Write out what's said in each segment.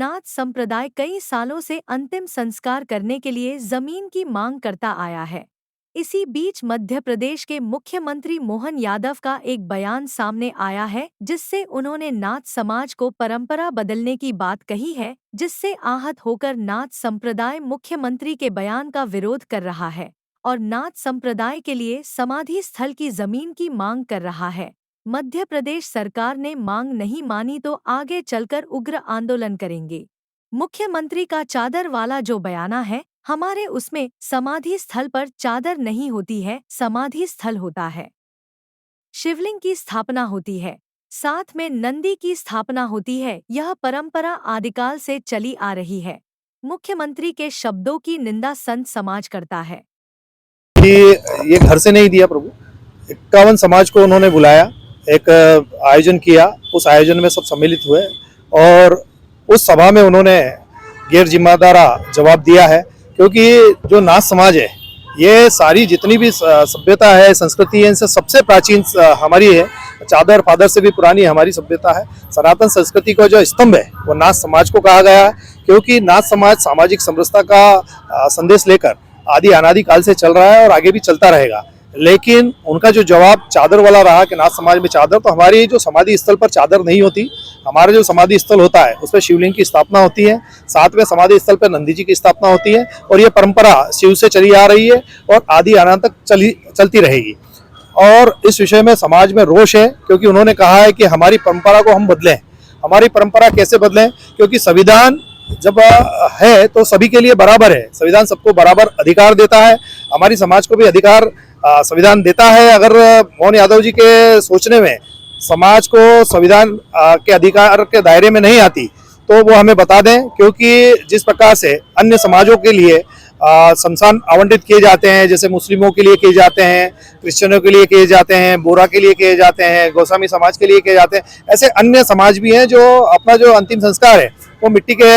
नाथ संप्रदाय कई सालों से अंतिम संस्कार करने के लिए जमीन की मांग करता आया है। इसी बीच मध्य प्रदेश के मुख्यमंत्री मोहन यादव का एक बयान सामने आया है, जिससे उन्होंने नाथ समाज को परंपरा बदलने की बात कही है, जिससे आहत होकर नाथ संप्रदाय मुख्यमंत्री के बयान का विरोध कर रहा है और नाथ संप्रदाय के लिए समाधि स्थल की जमीन की मांग कर रहा है। मध्य प्रदेश सरकार ने मांग नहीं मानी तो आगे चलकर उग्र आंदोलन करेंगे। मुख्यमंत्री का चादर वाला जो बयाना है, हमारे उसमें समाधि स्थल पर चादर नहीं होती है, समाधि स्थल होता है। शिवलिंग की स्थापना होती है, साथ में नंदी की स्थापना होती है। यह परंपरा आदिकाल से चली आ रही है। मुख्यमंत्री के शब्दों की निंदा संत समाज करता है कि ये घर से नहीं दिया प्रभु। 51 समाज को उन्होंने बुलाया, एक आयोजन किया, उस आयोजन में सब सम्मिलित हुए और उस सभा में उन्होंने गैर जिम्मेदारा जवाब दिया है। क्योंकि जो नाथ समाज है, ये सारी जितनी भी सभ्यता है, संस्कृति है, इनसे सबसे प्राचीन हमारी है। चादर फादर से भी पुरानी हमारी सभ्यता है। सनातन संस्कृति का जो स्तंभ है वो नाथ समाज को कहा गया है, क्योंकि नाथ समाज सामाजिक समरसता का संदेश लेकर आदि अनादि काल से चल रहा है और आगे भी चलता रहेगा। लेकिन उनका जो जवाब चादर वाला रहा कि नाथ समाज में चादर, तो हमारी जो समाधि स्थल पर चादर नहीं होती। हमारा जो समाधि स्थल होता है उस पर शिवलिंग की स्थापना होती है, साथ में समाधि स्थल पर नंदी जी की स्थापना होती है और ये परंपरा शिव से चली आ रही है और आदि अनादि तक चलती रहेगी। और इस विषय में समाज में रोष है, क्योंकि उन्होंने कहा है कि हमारी परंपरा को हम बदलें। हमारी परंपरा कैसे बदलें? क्योंकि संविधान जब है तो सभी के लिए बराबर है। संविधान सबको बराबर अधिकार देता है, हमारी समाज को भी अधिकार संविधान देता है। अगर मोहन यादव जी के सोचने में समाज को संविधान के अधिकार के दायरे में नहीं आती तो वो हमें बता दें। क्योंकि जिस प्रकार से अन्य समाजों के लिए शमशान आवंटित किए जाते हैं, जैसे मुस्लिमों के लिए किए जाते हैं, क्रिश्चियनों के लिए किए जाते हैं, बोरा के लिए किए जाते हैं, गोस्वामी समाज के लिए किए जाते हैं, ऐसे अन्य समाज भी हैं जो अपना जो अंतिम संस्कार है वो मिट्टी के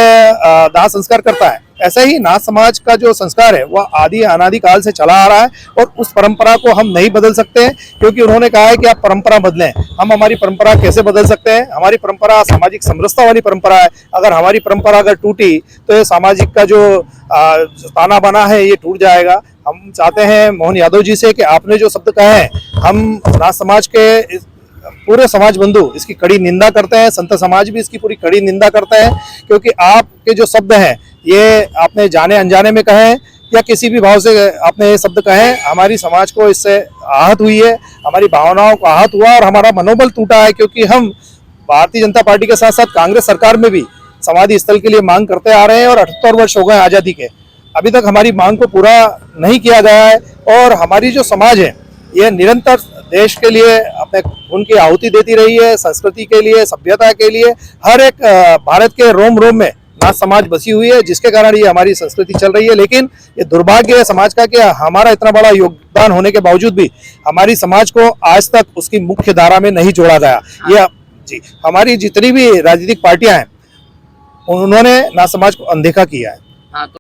दाह संस्कार करता है। ऐसा ही नाथ समाज का जो संस्कार है वह आदि अनादि काल से चला आ रहा है और उस परंपरा को हम नहीं बदल सकते हैं। क्योंकि उन्होंने कहा है कि आप परंपरा बदलें। हम हमारी परंपरा कैसे बदल सकते हैं? हमारी परंपरा सामाजिक समरसता वाली परंपरा है। अगर हमारी परंपरा अगर टूटी तो ये सामाजिक का जो ताना बना है ये टूट जाएगा। हम चाहते हैं मोहन यादव जी से कि आपने जो शब्द कहे हैं, हम नाथ समाज के पूरे समाज बंधु इसकी कड़ी निंदा करते हैं, संत समाज भी इसकी पूरी कड़ी निंदा करते हैं। क्योंकि आपके जो शब्द हैं ये आपने जाने अनजाने में कहे या किसी भी भाव से आपने ये शब्द कहे, हमारी समाज को इससे आहत हुई है, हमारी भावनाओं को आहत हुआ और हमारा मनोबल टूटा है। क्योंकि हम भारतीय जनता पार्टी के साथ साथ कांग्रेस सरकार में भी समाधि स्थल के लिए मांग करते आ रहे हैं और 78 वर्ष हो गए आज़ादी के, अभी तक हमारी मांग को पूरा नहीं किया गया है। और हमारी जो समाज है ये निरंतर देश के लिए अपने खून की आहुति देती रही है, संस्कृति के लिए, सभ्यता के लिए। हर एक भारत के रोम रोम में नाथ समाज बसी हुई है, जिसके कारण ये हमारी संस्कृति चल रही है। लेकिन ये दुर्भाग्य है समाज का कि हमारा इतना बड़ा योगदान होने के बावजूद भी हमारी समाज को आज तक उसकी मुख्य धारा में नहीं जोड़ा गया। ये जी हमारी जितनी भी राजनीतिक पार्टियां हैं उन्होंने नाथ समाज को अनदेखा किया है।